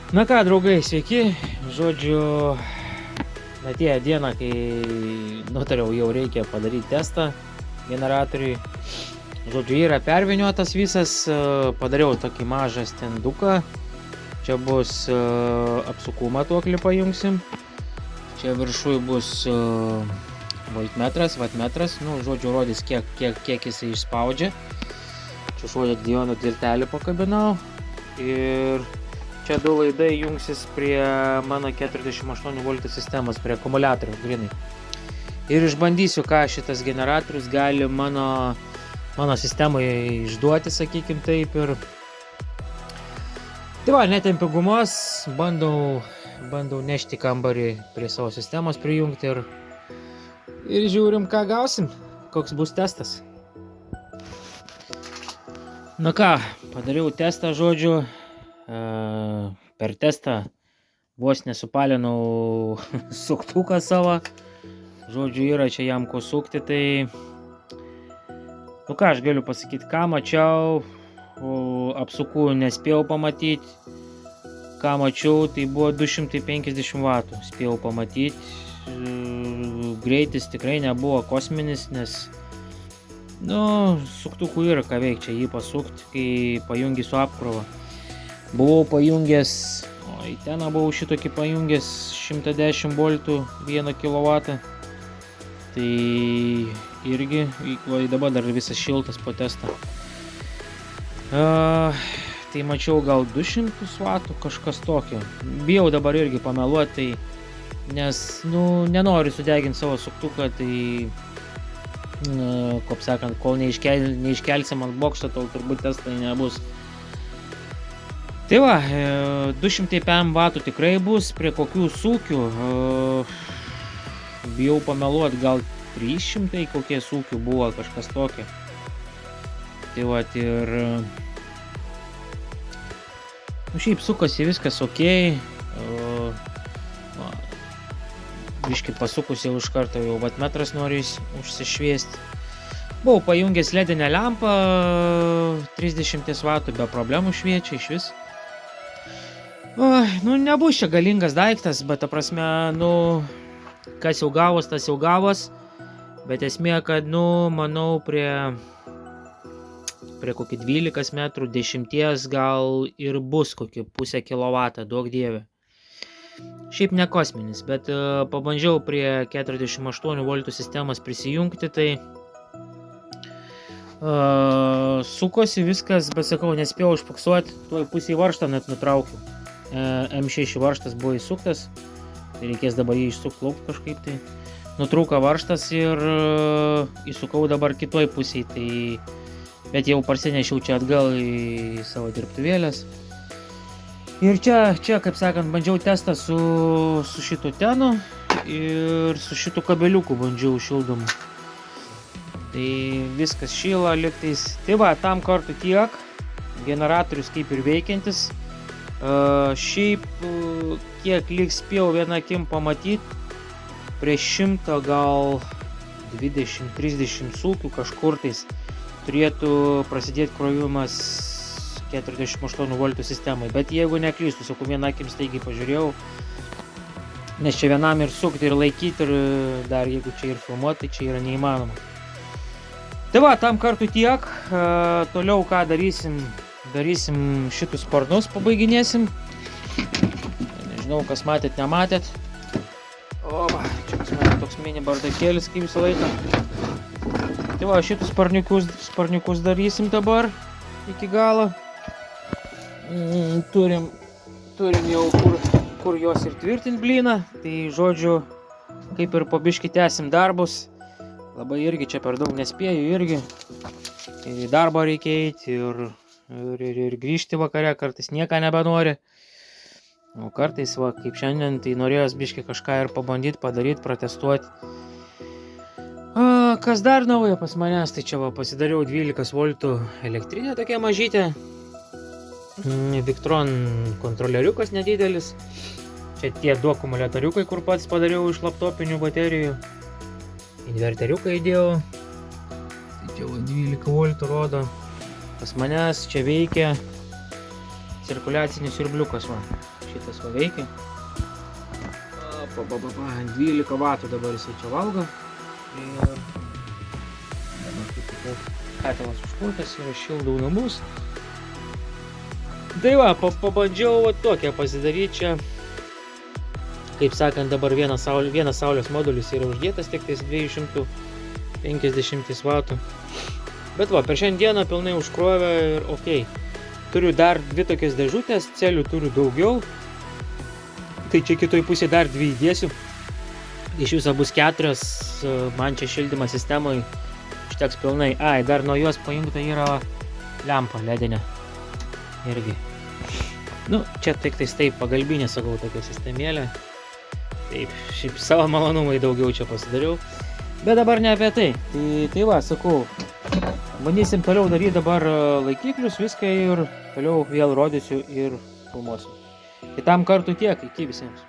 Na ką, draugai, sveiki. Žodžiu, atėjo diena, kai nutariau, jau reikia padaryti testą generatoriui. Žodžiu, yra perviniuotas visas, padariau tokį mažą stenduką. Čia bus apsukų matuoklį pajungsim. Čia viršui bus voltmetras, vatmetras. Nu, žodžiu, rodys, kiek jisai išspaudžia. Čia šuodė diono tiltelį pakabinau. Ir čia du laidai jungsis prie mano 48 voltų sistemos, prie akumuliatorių grinai. Ir išbandysiu, ką šitas generatorius gali mano sistemoje išduoti, sakykim taip. Ir tai va, netempiu gumos, bandau nešti kambarį prie savo sistemos prijungti ir žiūrim, ką gausim, koks bus testas. Na ką, padariau testą, žodžiu. Per testą vos nesupalinau suktuką savo. Žodžiu, yra čia jam ko sukti, tai nu ką aš galiu pasakyti, ką mačiau, apsukų nespėjau pamatyti. Ką mačiau, tai buvo 250 vatų, spėjau pamatyti. Greitis tikrai nebuvo kosminis, nes nu, suktukų yra ką veikti, čia jį pasukti, kai pajungi su apkrova. Buvau pajungęs, į teną buvau šitokį pajungęs 110 voltų 1 kW. Tai irgi, dabar dar visas šiltas po testą. Tai mačiau gal 200 vatų, kažkas tokio. Bijau dabar irgi pameluoti, tai, nes nu, nenoriu sudeginti savo suktuką, tai, kaip sakant, kol neiškelsim ant bokšto, tol turbūt testai nebus. Tai va, 200 pm vatų tikrai bus, prie kokių sūkių, bijau pameluoti, gal 300 kokie sūkių buvo, kažkas tokio. Tai va, ir nu, šiaip sukasi viskas ok, biškai pasukus jau iš karto jau vatmetras norės užsišviesti. Buvau pajungęs ledinę lempą, 30 vatų be problemų šviečia iš vis. Nu, nebus čia galingas daiktas, bet ta prasme, nu, kas jau gavos, tas jau gavos. Bet esmė, kad, nu, manau, prie kokį 12 metrų, 10 gal ir bus kokį pusę kilovatą, duok dieve. Šiaip ne kosminis, bet pabandžiau prie 48 voltų sistemos prisijungti, tai sukosi viskas, bet sakau, nespėjau užfiksuoti, tuoj pusį varžtą net nutraukiau. M6 varžtas buvo įsuktas, tai reikės dabar jį išsukti lauk kažkaip, tai nutrūko varžtas ir įsukau dabar kitoj pusėj, tai bet jau parsinešiau čia atgal į savo dirbtuvėlės. Ir čia, kaip sakant, bandžiau testą su šitu tenu ir su šitu kabeliuku bandžiau šildomu. Tai viskas šyla lygtais. Tai va, tam kartu tiek. Generatorius kaip ir veikiantis. Šiaip kiek lyg spėjau vieną akim pamatyti, prie 100 gal 20-30 sūkių kažkur tais turėtų prasidėti krovimas 48 voltų sistemai. Bet jeigu neklystu, sakau, vieną akim staigiai pažiūrėjau, nes čia vienam ir sukti, ir laikyti, ir dar jeigu čia ir filmuoti, tai čia yra neįmanoma. Tai va, tam kartu tiek. Toliau ką darysim šitus sparnus, pabaiginėsim. Nežinau, kas matėt, nematėt. Oba, čia pas mane toks mini bardakėlis, kaip visą laiką. Tai va, šitus sparniukus darysim dabar iki galo. Turim jau kur juos ir tvirtint blyną. Tai žodžiu, kaip ir po biškį tęsim darbus. Labai irgi čia per daug nespėju irgi. Į darbą reikia eiti ir grįžti vakare, kartais nieką nebenori. O kartais, va, kaip šiandien, tai norėjos biškį kažką ir pabandyti, padaryti, protestuoti. Kas dar naujo pas manęs, tai čia va, pasidariau 12 voltų elektrinę tokia mažytė. Victron kontrolieriukas nedidelis. Čia tie du akumuliatoriukai, kur pats padariau iš laptopinių baterijų. Inverteriuką įdėjau. Tai čia 12 voltų rodo. Pas manęs čia veikia cirkuliacinis siurbliukas. Va. šitas va veikia. 12 vatų dabar jisai čia valgo. Ir dabar kaip tikau katilas užkurtas ir aš šildau namus. Tai va, pabandžiau va tokią pasidaryti čia. Kaip sakant, dabar vienas saulės modulis yra uždėtas tik tais 250 vatų. Bet va, per šiandieną pilnai užkrovė ir okei. Turiu dar 2 tokias dėžutės, celių turiu daugiau. Tai čia kitoj pusėje dar 2 įdėsiu. Iš viso bus 4, man čia šildymo sistemai užteks pilnai. Ai, dar nuo jos pajungta yra lempa ledinė. Irgi. Nu, čia tik tais taip pagalbinė, sakau, tokia sistemėlė. Taip, šiaip savo malonumai daugiau čia pasidariau. Bet dabar ne apie tai. Tai va, sakau, bandysim toliau daryti dabar laikiklius, viską ir toliau vėl rodysiu ir filmuosiu. Kitam kartui tiek, iki visiems.